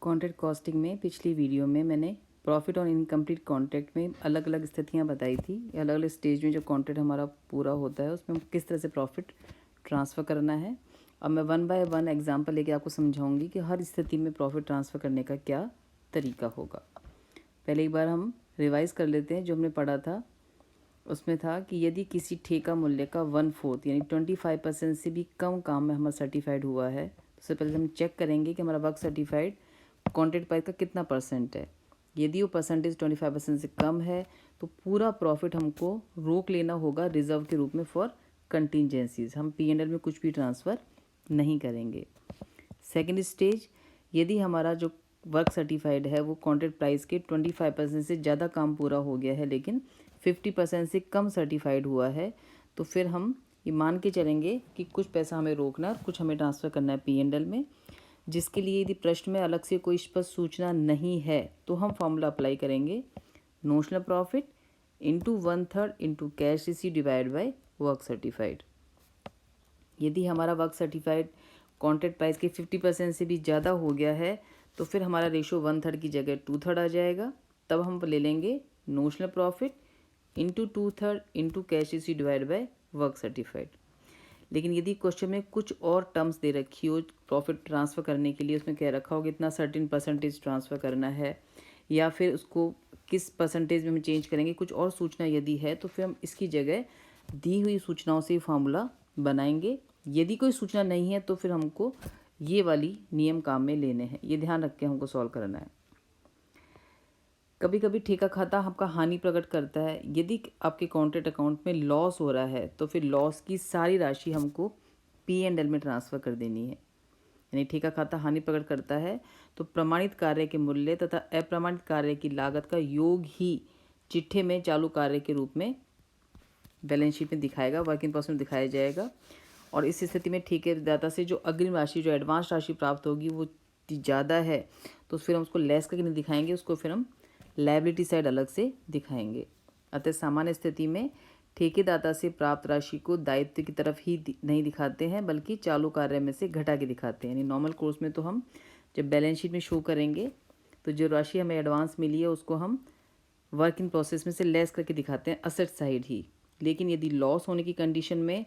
Contract costing में पिछली video में मैंने प्रॉफिट ऑन इनकम्प्लीट कॉन्ट्रैक्ट में अलग अलग स्थितियां बताई थी। अलग अलग स्टेज में जो कॉन्ट्रैक्ट हमारा पूरा होता है उसमें किस तरह से प्रॉफिट ट्रांसफ़र करना है। अब मैं 1 बाय 1 एग्जांपल लेके आपको समझाऊंगी कि हर स्थिति में प्रॉफिट ट्रांसफ़र करने का क्या तरीका होगा। पहले एक बार हम रिवाइज़ कर लेते हैं। जो हमने पढ़ा था उसमें था कि यदि किसी ठेका मूल्य का 1/4 यानी 25% से भी कम काम में हमारा सर्टिफाइड हुआ है, तो सबसे पहले हम चेक करेंगे कि हमारा वर्क सर्टिफाइड कॉन्ट्रैक्ट प्राइस का कितना परसेंट है। यदि वो परसेंटेज 25% से कम है तो पूरा प्रॉफिट हमको रोक लेना होगा रिजर्व के रूप में फॉर कंटिजेंसीज। हम P&L में कुछ भी ट्रांसफ़र नहीं करेंगे। सेकेंड स्टेज, यदि हमारा जो वर्क सर्टिफाइड है वो कॉन्ट्रैक्ट प्राइस के 25% से ज़्यादा काम पूरा हो गया है लेकिन 50% से कम सर्टिफाइड हुआ है, तो फिर हम ये मान के चलेंगे कि कुछ पैसा हमें रोकना है और कुछ हमें ट्रांसफ़र करना है P&L में। जिसके लिए यदि प्रश्न में अलग से कोई स्पष्ट सूचना नहीं है तो हम फॉर्मूला अप्लाई करेंगे, notional profit into 1/3 into cash receive divide by work certified. यदि हमारा वर्क सर्टिफाइड कॉन्ट्रैक्ट प्राइस के 50% से भी ज़्यादा हो गया है तो फिर हमारा रेशो 1/3 की जगह 2/3 आ जाएगा। तब हम ले लेंगे notional profit into 2/3 into cash receive divide by work certified. लेकिन यदि क्वेश्चन में कुछ और टर्म्स दे रखी हो प्रॉफिट ट्रांसफ़र करने के लिए, उसमें कह रखा हो कि इतना सर्टेन परसेंटेज ट्रांसफ़र करना है या फिर उसको किस परसेंटेज में हम चेंज करेंगे, कुछ और सूचना यदि है तो फिर हम इसकी जगह दी हुई सूचनाओं से फार्मूला बनाएंगे। यदि कोई सूचना नहीं है तो फिर हमको ये वाली नियम काम में लेने हैं। ये ध्यान रख के हमको सॉल्व करना है। कभी कभी ठेका खाता आपका हानि प्रकट करता है। यदि आपके कॉन्ट्रैक्ट अकाउंट में लॉस हो रहा है तो फिर लॉस की सारी राशि हमको P&L में ट्रांसफ़र कर देनी है। यानी ठेका खाता हानि प्रकट करता है तो प्रमाणित कार्य के मूल्य तथा अप्रमाणित कार्य की लागत का योग ही चिट्ठे में चालू कार्य के रूप में बैलेंस शीट में दिखाएगा, वर्क इन प्रोग्रेस में दिखाया जाएगा। और इस स्थिति में ठेकेदाता से जो अग्रिम राशि, जो एडवांस राशि प्राप्त होगी वो ज़्यादा है तो फिर हम उसको लेस करके नहीं दिखाएंगे, उसको फिर हम लायबिलिटी साइड अलग से दिखाएंगे। अतः सामान्य स्थिति में ठेकेदाता से प्राप्त राशि को दायित्व की तरफ ही नहीं दिखाते हैं बल्कि चालू कार्य में से घटा के दिखाते हैं। यानी नॉर्मल कोर्स में तो हम जब बैलेंस शीट में शो करेंगे तो जो राशि हमें एडवांस मिली है उसको हम वर्क इन प्रोसेस में से लेस करके दिखाते हैं असेट साइड ही। लेकिन यदि लॉस होने की कंडीशन में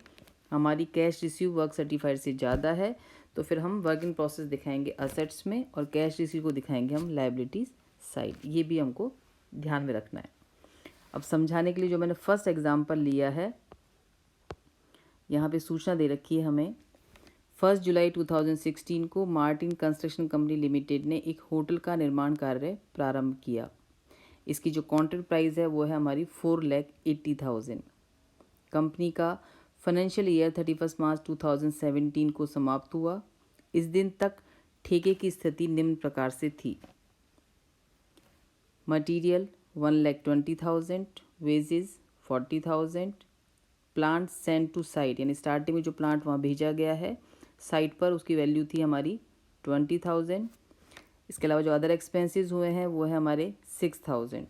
हमारी कैश रिसीव वर्क सर्टिफाइड से ज़्यादा है तो फिर हम वर्क इन प्रोसेस दिखाएंगे असेट्स में और कैश रिसीव को दिखाएंगे हम लायबिलिटीज़ साइड। ये भी हमको ध्यान में रखना है। अब समझाने के लिए जो मैंने फर्स्ट एग्जांपल लिया है, यहाँ पे सूचना दे रखी है हमें। 1 जुलाई 2016 को मार्टिन कंस्ट्रक्शन कंपनी लिमिटेड ने एक होटल का निर्माण कार्य प्रारंभ किया। इसकी जो कॉन्ट्रैक्ट प्राइस है वो है हमारी 4,80,000। कंपनी का फाइनेंशियल ईयर 31 मार्च 2017 को समाप्त हुआ। इस दिन तक ठेके की स्थिति निम्न प्रकार से थी। Material 1,20,000, wages 40,000, plant send to site यानी स्टार्टिंग में जो प्लांट वहाँ भेजा गया है साइट पर उसकी वैल्यू थी हमारी 20,000। इसके अलावा जो अदर एक्सपेंसेस हुए हैं वो है हमारे 6,000।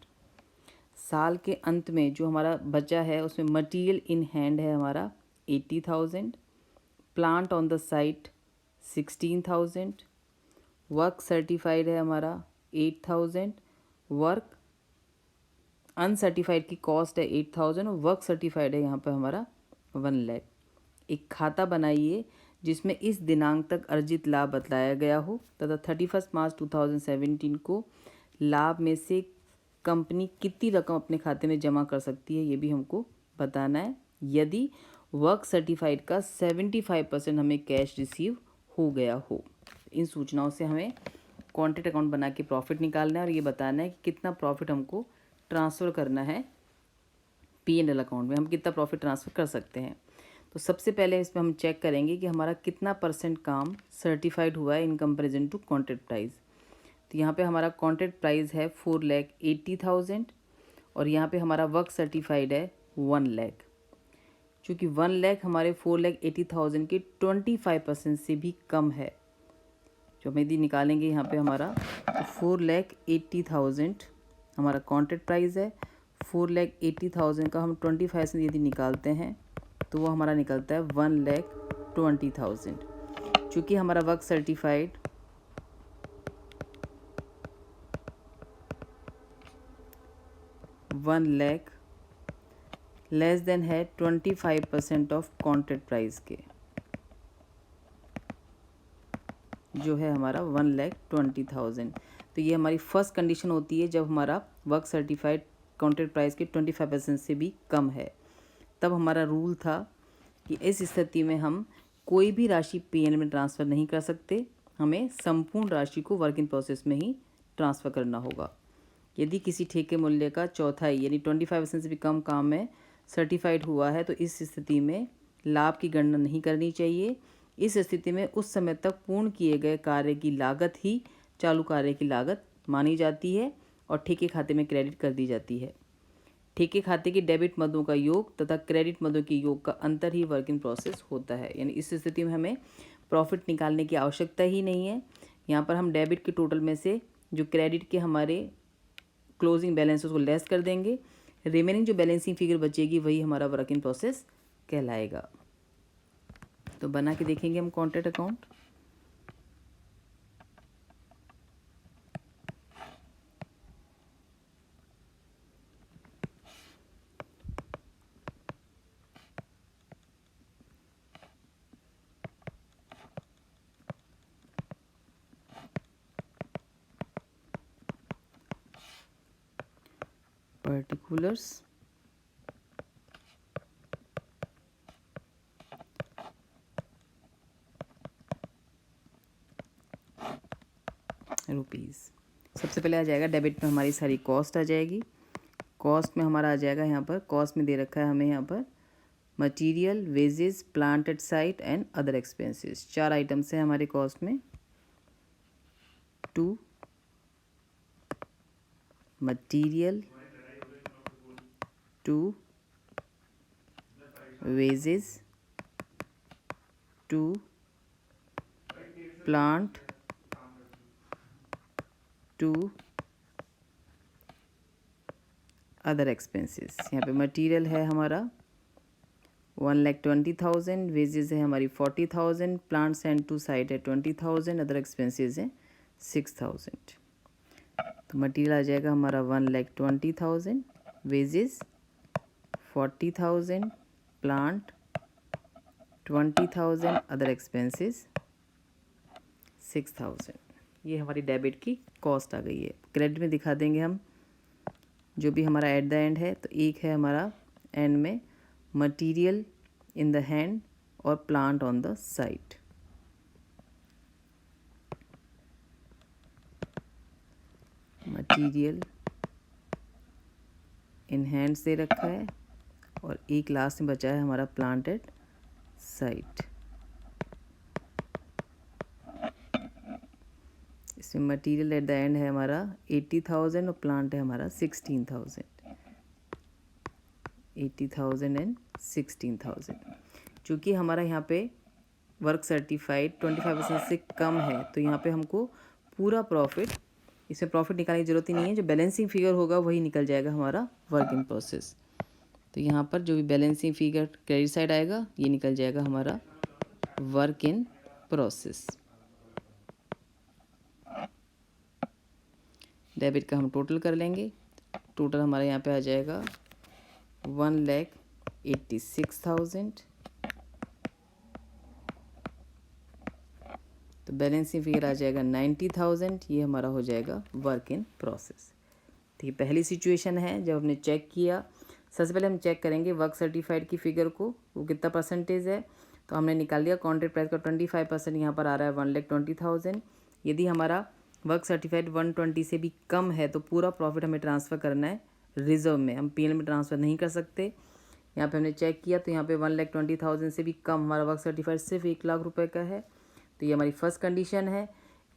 साल के अंत में जो हमारा बचा है उसमें मटेरियल इन हैंड है हमारा 80,000, plant on the site 16,000, work certified है हमारा 8,000, वर्क अनसर्टिफाइड की कॉस्ट है 8,000 और वर्क सर्टिफाइड है यहाँ पर हमारा 1 लाख। एक खाता बनाइए जिसमें इस दिनांक तक अर्जित लाभ बतलाया गया हो तथा 31 मार्च 2017 को लाभ में से कंपनी कितनी रकम अपने खाते में जमा कर सकती है ये भी हमको बताना है। यदि वर्क सर्टिफाइड का 75% हमें कैश रिसीव हो गया हो। इन सूचनाओं से हमें कॉन्ट्रैक्ट अकाउंट बना के प्रॉफिट निकालना है और ये बताना है कि कितना प्रॉफिट हमको ट्रांसफ़र करना है P&L अकाउंट में, हम कितना प्रॉफिट ट्रांसफ़र कर सकते हैं। तो सबसे पहले इसमें हम चेक करेंगे कि हमारा कितना परसेंट काम सर्टिफाइड हुआ है in comparison to contract price. तो यहाँ पे हमारा कॉन्ट्रैक्ट प्राइस है 4,80,000 और यहाँ पे हमारा वर्क सर्टिफाइड है 1 लाख। चूँकि 1 लाख हमारे 4,80,000 के 25% से भी कम है, जो हम यदि निकालेंगे यहाँ पे हमारा 4,80,000 हमारा कॉन्ट्रैक्ट प्राइस है। 4,80,000 का हम 25% यदि निकालते हैं तो वो हमारा निकलता है 1,20,000। चूँकि हमारा वर्क सर्टिफाइड 1,00,000 लेस देन है 25% ऑफ कॉन्ट्रैक्ट प्राइस के, जो है हमारा 1,20,000। तो ये हमारी फर्स्ट कंडीशन होती है जब हमारा वर्क सर्टिफाइड कॉन्ट्रैक्ट प्राइस के 25% से भी कम है। तब हमारा रूल था कि इस स्थिति में हम कोई भी राशि पीएनएल में ट्रांसफ़र नहीं कर सकते, हमें संपूर्ण राशि को वर्क इन प्रोसेस में ही ट्रांसफ़र करना होगा। यदि किसी ठेके मूल्य का चौथाई यानी 25% से भी कम काम में सर्टिफाइड हुआ है तो इस स्थिति में लाभ की गणना नहीं करनी चाहिए। इस स्थिति में उस समय तक पूर्ण किए गए कार्य की लागत ही चालू कार्य की लागत मानी जाती है और ठेके खाते में क्रेडिट कर दी जाती है। ठेके खाते के डेबिट मदों का योग तथा क्रेडिट मदों के योग का अंतर ही वर्क इन प्रोसेस होता है। यानी इस स्थिति में हमें प्रॉफिट निकालने की आवश्यकता ही नहीं है। यहाँ पर हम डेबिट के टोटल में से जो क्रेडिट के हमारे क्लोजिंग बैलेंस उसको लेस कर देंगे, रिमेनिंग जो बैलेंसिंग फिगर बचेगी वही हमारा वर्क इन प्रोसेस कहलाएगा। तो बना के देखेंगे हम कॉन्ट्रैक्ट अकाउंट। Particulars, rupees. सबसे पहले आ जाएगा डेबिट में हमारी सारी कॉस्ट आ जाएगी। कॉस्ट में हमारा आ जाएगा, यहाँ पर कॉस्ट में दे रखा है हमें यहाँ पर material, wages, plant at site and other expenses. 4 items हैं हमारे कॉस्ट में। 2 material, 2 wages, 2 plant, 2 other expenses. यहाँ पे मटेरियल है हमारा 1,20,000, वेजेस है हमारी 40,000, प्लांट्स एंड टू साइट है 20,000, अदर एक्सपेंसेस हैं 6,000। तो मटेरियल आ जाएगा हमारा 1,20,000, वेजेस 40,000, प्लांट 20,000, अदर एक्सपेंसेस 6,000। ये हमारी डेबिट की कॉस्ट आ गई है। क्रेडिट में दिखा देंगे हम जो भी हमारा एट द एंड है। तो एक है हमारा एंड में मटेरियल इन द हैंड और plant on the site. Material in hands दे रखा है और एक लास्ट में बचा है हमारा प्लांट एट साइट। इसमें मटेरियल एट द एंड है हमारा 80,000 और प्लांट है हमारा 16,000। 80,000 एंड 16,000। चूँकि हमारा यहाँ पे वर्क सर्टिफाइड 25% से कम है तो यहाँ पे हमको पूरा प्रॉफिट, इसमें प्रॉफिट निकालने की ज़रूरत ही नहीं है। जो बैलेंसिंग फिगर होगा वही निकल जाएगा हमारा वर्क इन प्रोसेस। तो यहाँ पर जो भी बैलेंसिंग फिगर क्रेडिट साइड आएगा ये निकल जाएगा हमारा वर्क इन प्रोसेस। डेबिट का हम टोटल कर लेंगे। टोटल हमारे यहाँ पे आ जाएगा 1,86,000। तो बैलेंसिंग फिगर आ जाएगा 90,000। ये हमारा हो जाएगा वर्क इन प्रोसेस। तो ये पहली सिचुएशन है जब हमने चेक किया। सबसे पहले हम चेक करेंगे वर्क सर्टिफाइड की फिगर को, वो कितना परसेंटेज है। तो हमने निकाल लिया कॉन्ट्रैक्ट प्राइस का 25% यहाँ पर आ रहा है 1,20,000। यदि हमारा वर्क सर्टिफाइड 120 से भी कम है तो पूरा प्रॉफिट हमें ट्रांसफ़र करना है रिजर्व में, हम पीएनएल में ट्रांसफ़र नहीं कर सकते। यहाँ पे हमने चेक किया तो यहाँ पे 1,20,000 से भी कम हमारा वर्क सर्टिफाइड सिर्फ 1,00,000 रुपये का है। तो ये हमारी फर्स्ट कंडीशन है।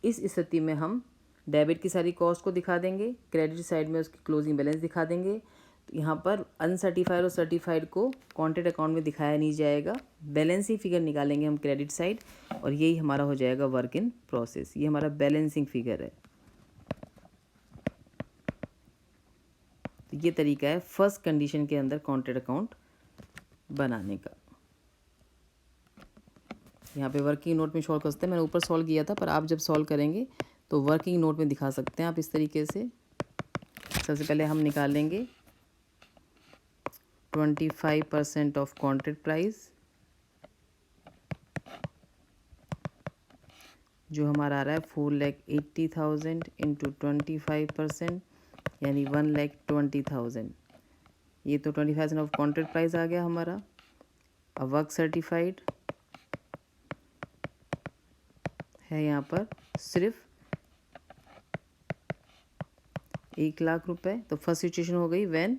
इस स्थिति में हम डेबिट की सारी कॉस्ट को दिखा देंगे, क्रेडिट साइड में उसकी क्लोजिंग बैलेंस दिखा देंगे। तो यहाँ पर अनसर्टिफाइड और सर्टिफाइड को कॉन्ट्रैक्ट अकाउंट में दिखाया नहीं जाएगा, बैलेंसिंग फिगर निकालेंगे हम क्रेडिट साइड और यही हमारा हो जाएगा वर्क इन प्रोसेस। ये हमारा बैलेंसिंग फिगर है। तो ये तरीका है फर्स्ट कंडीशन के अंदर कॉन्ट्रैक्ट अकाउंट बनाने का। यहाँ पे वर्किंग नोट में सॉल्व कर सकते हैं, मैंने ऊपर सॉल्व किया था, पर आप जब सॉल्व करेंगे तो वर्किंग नोट में दिखा सकते हैं आप इस तरीके से। सबसे पहले हम निकालेंगे 25% ऑफ कॉन्ट्रैक्ट प्राइस, जो हमारा आ रहा है 4,80,000 इंटू 25%, यानी 1,20,000। ये तो 25% ऑफ कॉन्ट्रैक्ट प्राइस आ गया हमारा। अब वर्क सर्टिफाइड है यहाँ पर सिर्फ 1,00,000 रुपये। तो फर्स्ट सिचुएशन हो गई when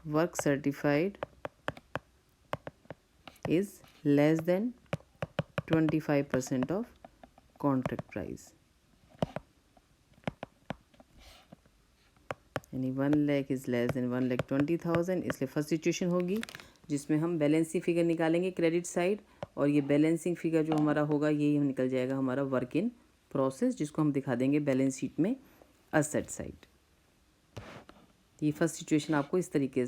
work certified is less than 25% of contract price, यानी 1,00,000 इज लेस देन 1,20,000, इसलिए फर्स्ट सिचुएशन होगी जिसमें हम बैलेंसिंग फिगर निकालेंगे क्रेडिट साइड, और ये बैलेंसिंग फिगर जो हमारा होगा यही हम निकल जाएगा हमारा वर्क इन प्रोसेस, जिसको हम दिखा देंगे बैलेंस शीट में असेट साइड। ये फर्स्ट सिचुएशन आपको इस तरीके